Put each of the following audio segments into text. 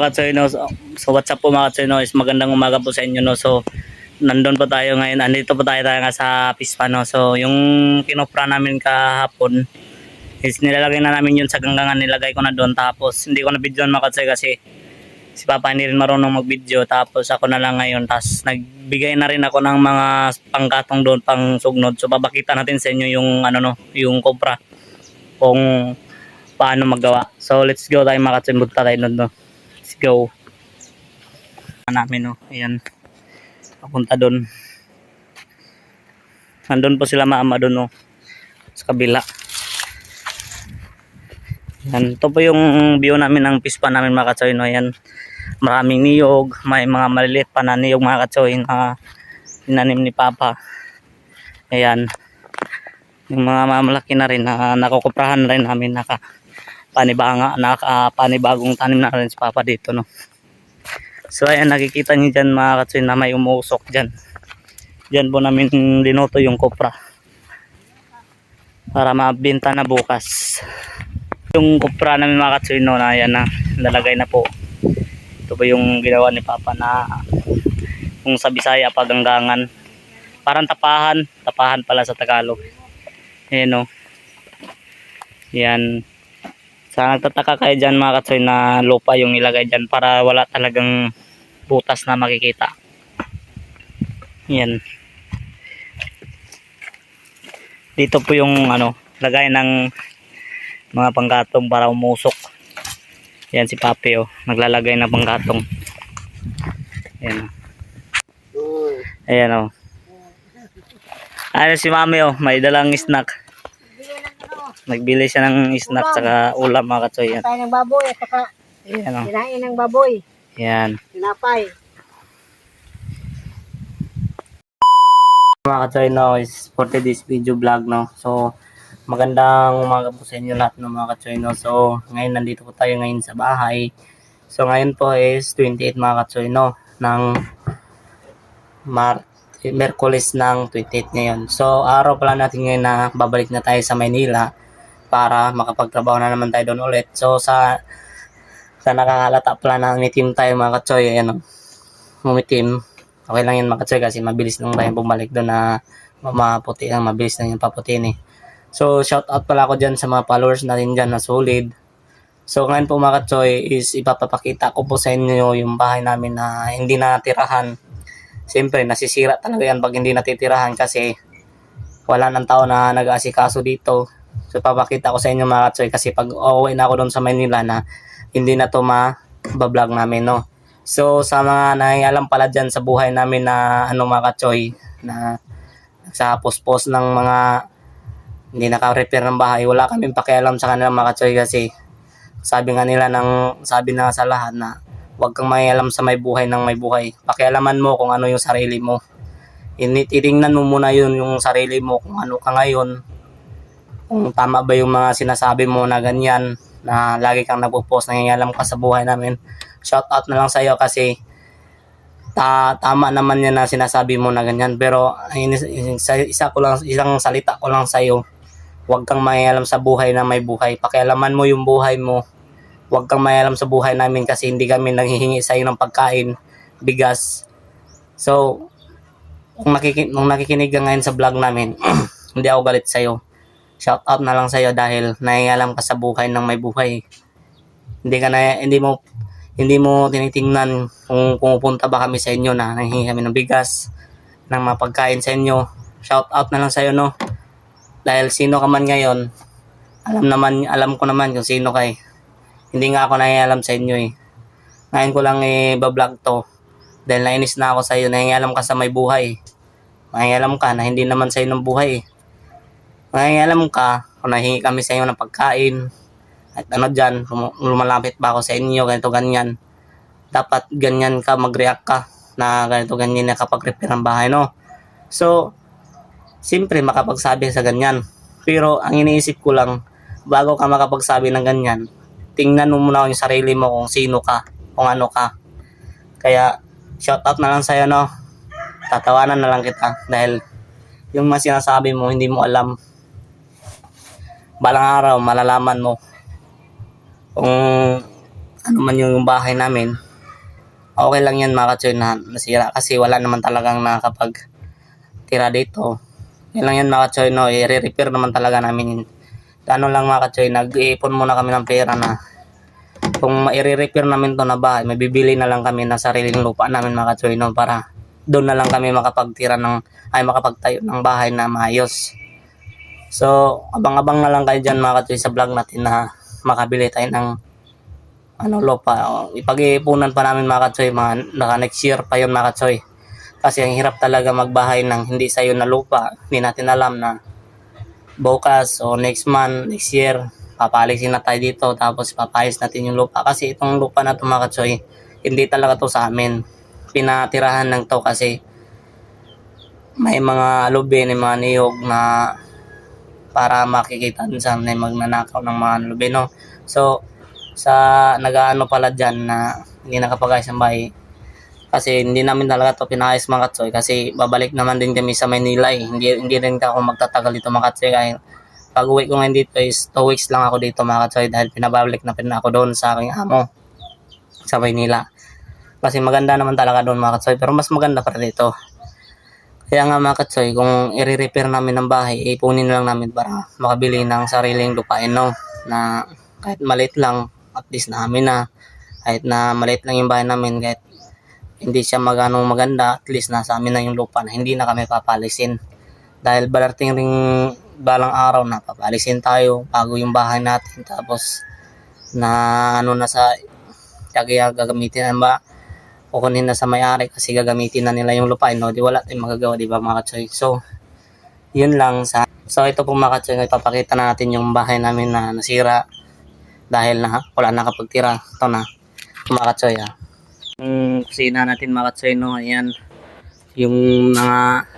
mga katsoy, no? So what's up po mga katsoy, no? Is magandang umaga po sa inyo, no? So nandun po tayo ngayon, andito po tayo nga sa Pispa, no? So yung kinopra namin kahapon is nilalagay na namin yun sa ganggangan, nilagay ko na doon, tapos hindi ko na videoan mga katsoy kasi si Papa hindi rin marunong mag-video, tapos ako na lang ngayon, tapos nagbigay na rin ako ng mga pangkatong doon, pang sugnod. So papakita natin sa inyo yung ano, no, yung kopra kung paano magawa. So let's go tayo mga katsoy, punta tayo doon, no. Let's go namin, no. Ayan, papunta doon, nandun po sila mama doon, no, sa kabila. Yan, ito po yung view namin ng Pispa namin mga katsoy, no. Ayan, maraming niyog, may mga maliliit pa na niyog mga katsoy na inanim ni Papa. Ayan, yung mga mamalaki na rin na nakukuprahan na rin namin, panibagong tanim na rin si Papa dito, no. So ayan, nakikita niyo dyan mga katsoy na may umuusok dyan. Dyan po namin dinoto yung kopra para mabenta na bukas. Yung kopra namin mga katsoy, no, na ayan na, lalagay na po. Ito po yung ginawa ni Papa na kung sa Bisaya paganggangan. Parang tapahan pala sa Tagalog. Ayan, no. Yan. Sa nagtataka kayo dyan mga katsoy na lupa yung ilagay dyan para wala talagang butas na makikita. Yan. Dito po yung ano, lagay ng mga panggatong para umusok. Yan si Papi, oh, naglalagay ng panggatong. Ayan. Ayan, oh. Ano si Mami, oh, may dalang snack. Nagbili siya ng snack saka ulam mga katsoy. Yan. Tayo ng baboy at saka kinain ng baboy. Yan. Tinapay. Mga katsoy, no, is for today's video vlog, no. So magandang umaga po sa inyo lahat ng mga katsoy, no. So ngayon nandito po tayo ngayon sa bahay. So ngayon po is 28 mga katsoy, no, ng Merkulis ng 28 ngayon. So araw pala natin ngayon na babalik na tayo sa Maynila para makapagtrabaho na naman tayo doon ulit. So sa nakakalata pala na umitim tayo mga katsoy, ayan, umitim. Okay lang yan mga katsoy kasi mabilis lang tayo bumalik doon na maputi lang, mabilis lang yung paputin, eh. So shout out pala ako dyan sa mga followers natin dyan na solid. So ngayon po mga katsoy is ipapakita ko po sa inyo yung bahay namin na hindi natirahan. Siyempre nasisira talaga yan pag hindi natitirahan kasi wala ng tao na nag-aasikaso dito. So papakita ko sa inyo mga katsoy kasi pag uuwi na ako doon sa Manila na hindi na to ma-vlog namin, no. So sa mga nangingalam pala dyan sa buhay namin na ano mga katsoy, na sa post-post ng mga hindi naka-repair ng bahay, wala kaming pakialam sa kanila mga katsoy kasi sabi na sa lahat na huwag kang makialam sa may buhay ng may buhay. Pakialaman mo kung ano yung sarili mo. Titingnan mo muna yung sarili mo kung ano ka ngayon, kung tama ba yung mga sinasabi mo na ganyan, na lagi kang nagpo-post, nangingialam ka sa buhay namin. Shout out na lang sa iyo kasi tama naman yan na sinasabi mo na ganyan, pero isang salita ko lang sa iyo. Huwag kang mangialam sa buhay na may buhay. Pakialaman mo yung buhay mo. Huwag kang mangialam sa buhay namin kasi hindi kami nanghihingi sa iyo ng pagkain, bigas. So, kung nakikinig ka ngayon sa vlog namin, hindi ako galit sa iyo. Shout out na lang sa iyo dahil nangialam ka sa buhay ng may buhay. Hindi mo tinitingnan kung pumupunta ba kami sa inyo na nanghihingi kami ng bigas, ng mga pagkain sa inyo. Shout out na lang sa iyo, no. Dahil sino ka man ngayon, alam ko naman kung sino ka, eh. Hindi nga ako nangialam sa inyo, eh. Ngayon ko lang i-vlog to dahil nainis na ako sa iyo. Nangialam ka sa may buhay. Nangialam ka na hindi naman sa iyo ng buhay, eh. Nangialam ka kung nahingi kami sa iyo ng pagkain at ano dyan, lumalapit ba ako sa inyo, ganito ganyan. Dapat ganyan ka, mag-react ka na ganito ganyan na kapag repair ang bahay, no. So siyempre makapagsabi sa ganyan, pero ang iniisip ko lang, bago ka makapagsabi ng ganyan, tingnan mo muna yung sarili mo kung sino ka, kung ano ka. Kaya shout out na lang sa'yo, no. Tatawanan na lang kita dahil yung mga sinasabi mo hindi mo alam. Balang araw malalaman mo kung ano man yung bahay namin, okay lang yan mga katsoy na nasira kasi wala naman talagang nakakapag-tira dito. Yan lang yan mga katsoy, no, i-repair naman talaga namin yun. Ano lang mga katsoy, nag-iipon muna kami ng pera na kung i-repair namin to na bahay, may bibili na lang kami ng sariling lupa namin mga katsoy, no, para doon na lang kami makapagtayo ng bahay na maayos. So, abang-abang na lang kayo dyan mga katsoy sa vlog natin na makabili tayo ng lupa. Ipag-iipunan pa namin mga katsoy, naka next year pa yun mga katsoy. Kasi ang hirap talaga magbahay ng hindi sayo na lupa. Hindi natin alam na bukas o next month, next year, papalisin na tayo dito tapos papayos natin yung lupa. Kasi itong lupa na ito mga katsoy, hindi talaga to sa amin. Pinatirahan lang to kasi may mga lubi, may mga niyog na para makikita dun sa magnanakaw ng mga lubi, no? So, sa nag-aano pala dyan na hindi nakapag-ayos ng bahay, kasi hindi namin talaga to pinayos mga katsoy kasi babalik naman din kami sa Maynila eh. Hindi rin ako magtatagal dito mga katsoy kaya pag uwi ko ngayon dito is 2 weeks lang ako dito mga katsoy dahil pinabalik na ako doon sa aking amo sa Maynila. Kasi maganda naman talaga doon mga katsoy pero mas maganda pa dito. Kaya nga mga katsoy, kung i-repair namin ng bahay, ipunin lang namin para makabili ng sariling lupain, no? Na kahit maliit lang, at least namin na. Kahit na maliit lang yung bahay namin, kahit hindi siya maganda, at least nasa amin na yung lupa na hindi na kami papalisin. Dahil balating ring balang araw na papalisin tayo bago yung bahay natin. Tapos na na sa kaya gagamitin ba kukunin na sa may-ari kasi gagamitin na nila yung lupain, no? Di wala tayong magagawa, di ba mga katsoy? So, yun lang So, ito po mga katsoy, ipapakita na natin yung bahay namin na nasira dahil na wala nakapagtira. Ito na, mga katsoy, Yung kusina natin mga katsoy, no? Ayan, yung mga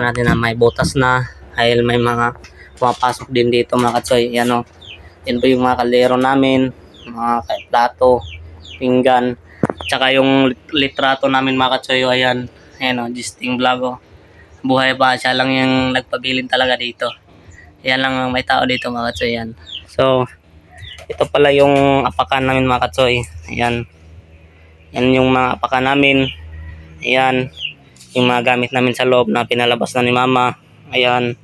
natin na may butas na dahil may mga pumapasok din dito mga katsoy. Ayan, no? Yan po yung mga kaldero namin, mga plato, pinggan, tsaka yung litrato namin mga katsoy, ayan, Gisting Vlog, buhay pa, siya lang yung nagpabilin talaga dito. Yan lang ang may tao dito mga katsoy, yan. So, ito pala yung apakan namin mga katsoy, ayan. Yan yung mga apakan namin, ayan, yung mga gamit namin sa loob na pinalabas na ni mama, ayan.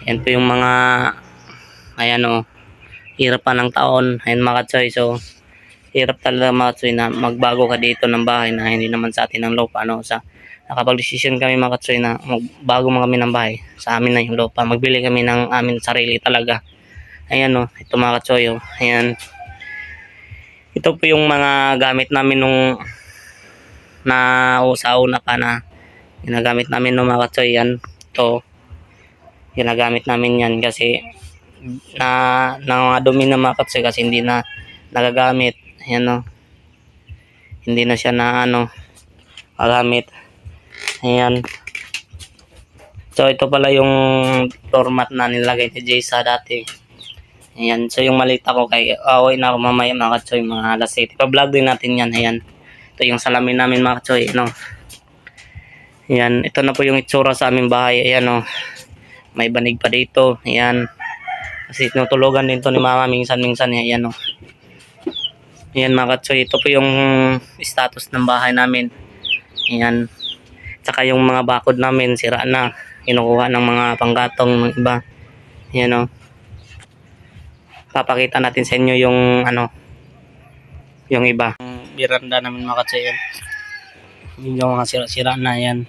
Yan po yung mga, ayan hirap pa ng taon, ayan mga katsoy. So, hirap talaga mga katsoy na magbago ka dito ng bahay na hindi naman sa atin ang lupa, no? Nakapag-decision kami mga katsoy na magbago man kami ng bahay, sa amin na yung lupa, magbili kami ng amin sarili talaga. Ayan ito mga katsoy, ayan. Ito po yung mga gamit namin nung sa una pa na ginagamit namin no mga katsoy, yan. Ito, ginagamit namin yan kasi na mga dumi na mga katsoy kasi hindi na nagagamit. Ayan hindi na siya na magamit. Ayan. So ito pala yung floor mat na nilagay ni Jaysa dati. Ayan. So yung malita ko kay away na ako mamaya mga katsoy, mga alas 8. Pa-vlog din natin yan. Ayan. Ito yung salamin namin mga katsoy. Ayan. Ito na po yung itsura sa aming bahay. Ayan may banig pa dito. Ayan. Kasi tinutulugan din to ni mama minsan-minsan. Ayan Ayan mga katsoy, ito po yung status ng bahay namin. Ayan. Tsaka yung mga bakod namin, sira na. Kinukuha ng mga panggatong ng iba. Ayan Papakita natin sa inyo yung yung iba. Yung biranda namin mga katsoy. Yung mga sira-sira na yan.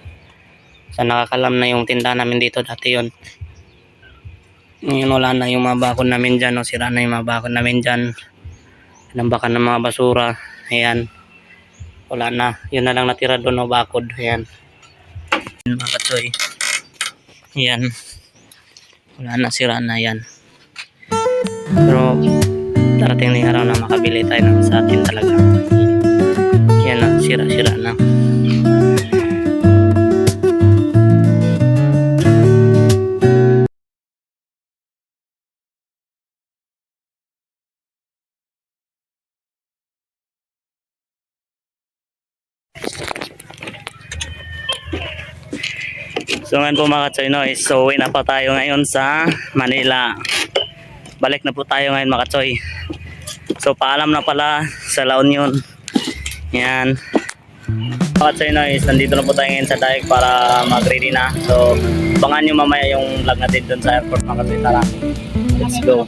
Sa nakakalam na yung tindahan namin dito dati yun. Ngayon wala na yung mga bakod namin dyan. Sira na yung mga bakod namin dyan. Nambakan ng mga basura. Ayan. Wala na. Yun na lang natira doon bakod. Ayan. Mga katsoy. Ayan. Wala na. Sira na yan. Pero darating na yung araw na makabili tayo ng sa atin talaga. Ayan na. Sira-sira na. So ngayon po mga katsoy, so uwi na po tayo ngayon sa Manila. Balik na po tayo ngayon mga katsoy. So paalam na pala sa La Union. Yan. At sa inyo is nandito na po tayo ngayon sa Daig para mag-ready na. So abangan nyo mamaya yung vlog natin dun sa airport mga kasi. Tara, let's go.